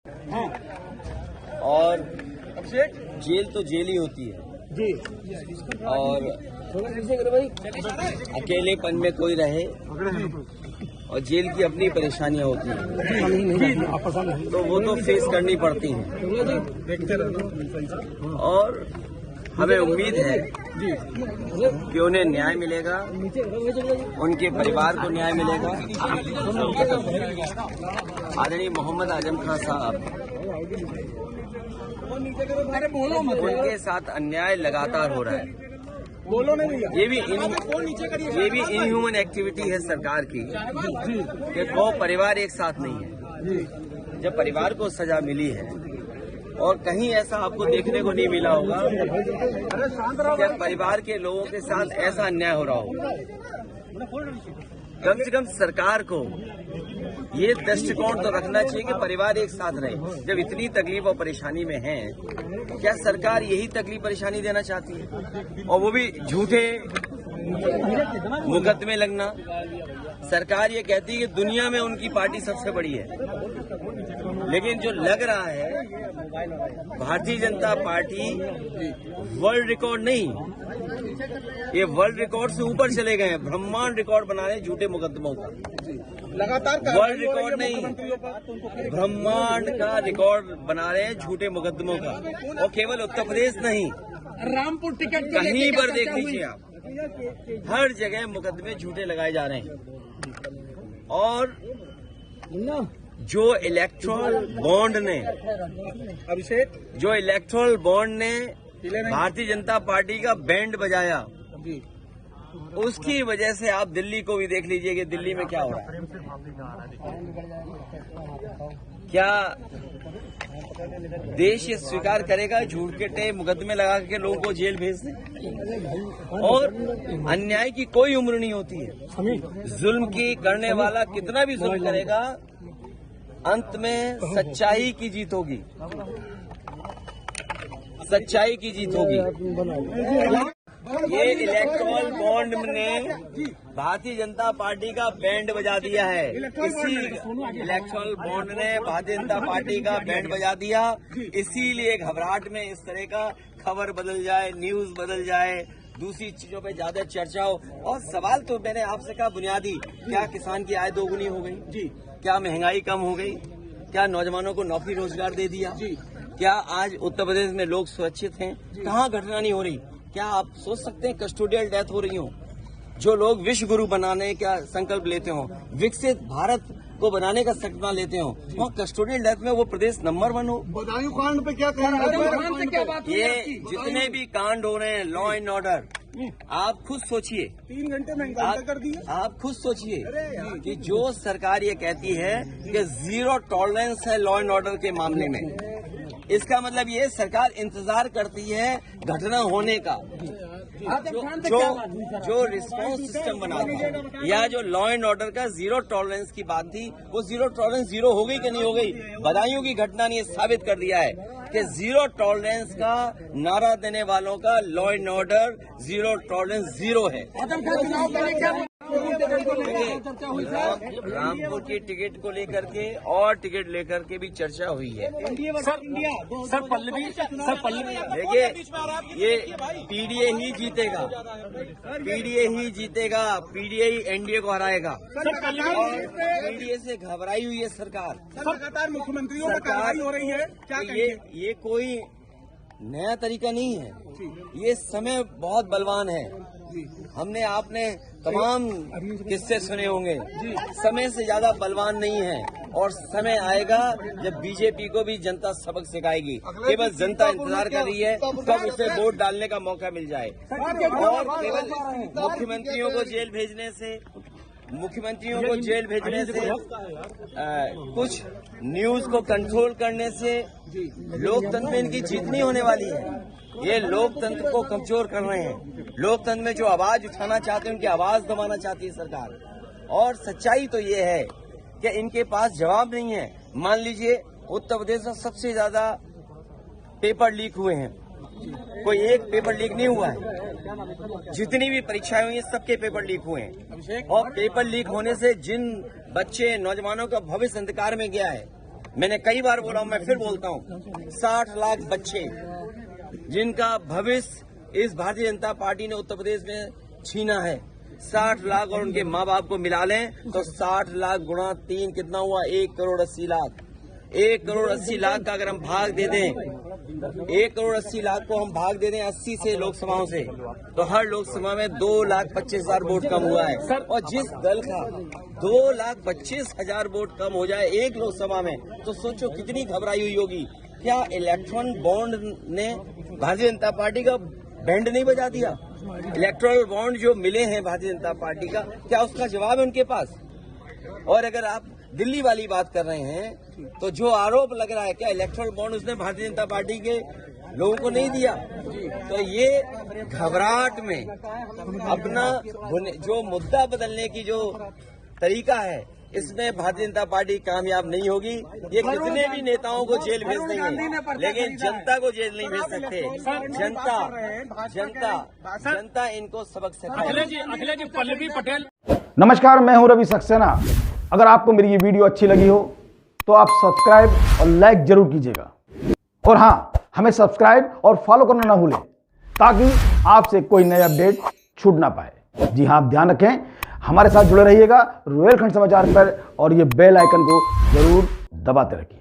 हाँ। और जेल तो जेल ही होती है जी। और अकेलेपन में कोई रहे और जेल की अपनी परेशानियां होती हैं तो वो तो फेस करनी पड़ती हैं और हमें उम्मीद है कि उन्हें न्याय मिलेगा, उनके परिवार को न्याय मिलेगा। आदरणीय मोहम्मद आजम खान साहब, उनके साथ अन्याय लगातार हो रहा है। ये भी इनह्यूमन एक्टिविटी है सरकार की कि दो परिवार एक साथ नहीं है। जब परिवार को सजा मिली है और कहीं ऐसा आपको देखने को नहीं मिला होगा कि परिवार के लोगों के साथ ऐसा अन्याय हो रहा होगा। कम से कम सरकार को ये दृष्टिकोण तो रखना चाहिए कि परिवार एक साथ रहे। जब इतनी तकलीफ और परेशानी में है, क्या सरकार यही तकलीफ परेशानी देना चाहती है? और वो भी झूठे मुकदमे लगना। सरकार ये कहती है कि दुनिया में उनकी पार्टी सबसे बड़ी है, लेकिन जो लग रहा है Bharatiya Janata party world record नहीं, ये वर्ल्ड रिकॉर्ड से ऊपर चले गए हैं। ब्रह्मांड रिकॉर्ड बना रहे हैं झूठे मुकदमों का। लगातार वर्ल्ड रिकॉर्ड नहीं, ब्रह्मांड का रिकॉर्ड बना रहे हैं झूठे मुकदमों का। और केवल उत्तर प्रदेश नहीं, रामपुर टिकट कहीं पर देख लीजिए आप, हर जगह मुकदमे झूठे लगाए जा रहे हैं। और जो इलेक्ट्रल बॉन्ड ने भारतीय जनता पार्टी का बैंड बजाया, उसकी वजह से आप दिल्ली को भी देख लीजिए कि दिल्ली में क्या हो रहा है। क्या देश ये स्वीकार करेगा झूठे मुकदमे लगा के लोगों को जेल भेज दें? और अन्याय की कोई उम्र नहीं होती है। जुल्म की करने वाला कितना भी जुल्म करेगा, अंत में सच्चाई की जीत होगी, सच्चाई की जीत होगी। ये इलेक्ट्रल बॉन्ड ने भारतीय जनता पार्टी का बैंड बजा दिया है। इसी इलेक्ट्रल बॉन्ड ने भारतीय जनता पार्टी का बैंड बजा दिया। इसीलिए घबराहट में इस तरह का खबर बदल जाए, न्यूज बदल जाए, दूसरी चीजों पे ज्यादा चर्चा हो। और सवाल तो मैंने आपसे कहा बुनियादी, क्या किसान की आय दोगुनी हो गई जी? क्या महंगाई कम हो गई? क्या नौजवानों को नौकरी रोजगार दे दिया जी? क्या आज उत्तर प्रदेश में लोग सुरक्षित हैं? कहाँ घटना नहीं हो रही? क्या आप सोच सकते हैं कस्टोडियल डेथ हो रही हो? जो लोग विश्व गुरु बनाने का संकल्प लेते हो, विकसित भारत को बनाने का संकल्प लेते हो, वहाँ कस्टोडियल डेथ में वो प्रदेश नंबर 1 हो। बदायूं कांड पे क्या कहेंगे? ये जितने भी कांड हो रहे हैं, लॉ एंड ऑर्डर, आप खुद सोचिए, 3 घंटे में एनकाउंटर कर दिया। आप खुद सोचिए कि जो सरकार ये कहती है कि 0 टॉलरेंस है लॉ एंड ऑर्डर के मामले में, इसका मतलब ये सरकार इंतजार करती है घटना होने का। जो रिस्पांस सिस्टम बना था या जो लॉ एंड ऑर्डर का 0 टॉलरेंस की बात थी, वो 0 टॉलरेंस 0 हो गई कि नहीं हो गई? बदायूं की घटना ने साबित कर दिया है कि 0 टॉलरेंस का नारा देने वालों का लॉ एंड ऑर्डर 0 टॉलरेंस 0 है। रामपुर की टिकट को लेकर के और टिकट लेकर के भी चर्चा हुई है। सर पल्लवी देखिए, ये पीडीए ही जीतेगा, पीडीए ही एनडीए को हराएगा। और पीडीए से घबराई हुई है सरकार। लगातार मुख्यमंत्रियों पर कार्रवाई हो रही है, क्या ये कोई नया तरीका नहीं है। ये समय बहुत बलवान है। हमने आपने तमाम किस्से सुने होंगे, समय से ज्यादा बलवान नहीं है। और समय आएगा जब बीजेपी को भी जनता सबक सिखाएगी। केवल जनता इंतजार कर रही है कब उसे वोट डालने का मौका मिल जाए। और केवल मुख्यमंत्रियों को जेल भेजने से कुछ न्यूज को कंट्रोल करने से लोकतंत्र में इनकी जीत नहीं होने वाली है। ये लोकतंत्र को कमजोर कर रहे हैं। लोकतंत्र में जो आवाज उठाना चाहते हैं, उनकी आवाज दबाना चाहती है सरकार। और सच्चाई तो ये है कि इनके पास जवाब नहीं है। मान लीजिए उत्तर प्रदेश में सबसे ज्यादा पेपर लीक हुए हैं, कोई एक पेपर लीक नहीं हुआ है। जितनी भी परीक्षाएं हुई हैं सबके पेपर लीक हुए हैं। और पेपर लीक होने से जिन बच्चे नौजवानों का भविष्य अंधकार में गया है, मैंने कई बार बोला हूं, मैं फिर बोलता हूं, 60 लाख बच्चे जिनका भविष्य इस भारतीय जनता पार्टी ने उत्तर प्रदेश में छीना है, 60 लाख और उनके माँ बाप को मिला लें तो 60 लाख गुणा 3 कितना हुआ? 1 करोड़ 80 लाख। 1 करोड़ 80 लाख का अगर हम भाग दे दें, 1 करोड़ 80 लाख को हम भाग दे दें 80 से लोकसभाओं से, तो हर लोकसभा में 2,25,000 वोट कम हुआ है। और जिस दल का 2,25,000 वोट कम हो जाए एक लोकसभा में, तो सोचो कितनी घबराई हुई होगी। क्या इलेक्ट्रॉन बॉन्ड ने भारतीय जनता पार्टी का बैंड नहीं बजा दिया? इलेक्ट्रॉल बॉन्ड जो मिले हैं भारतीय जनता पार्टी का, क्या उसका जवाब है उनके पास? और अगर आप दिल्ली वाली बात कर रहे हैं, तो जो आरोप लग रहा है, क्या इलेक्ट्रॉल बॉन्ड उसने भारतीय जनता पार्टी के लोगों को नहीं दिया? तो ये घबराहट में अपना जो मुद्दा बदलने की जो तरीका है, इसमें भारतीय जनता पार्टी कामयाब नहीं होगी। ये कितने भी नेताओं को जेल भेज देंगे, लेकिन जनता को जेल नहीं भेज सकते। जनता इनको सबक सिखाएगी। अखिलेश जी, पल्लवी पटेल। नमस्कार, मैं हूं रवि सक्सेना। अगर आपको मेरी ये वीडियो अच्छी लगी हो तो आप सब्सक्राइब और लाइक जरूर कीजिएगा। और हाँ, हमें सब्सक्राइब और फॉलो करना ना भूलें, ताकि आपसे कोई नया अपडेट छूट ना पाए। जी हाँ, आप ध्यान रखें, हमारे साथ जुड़े रहिएगा रुहेलखंड समाचार पर, और ये बेल आइकन को जरूर दबाते रखिए।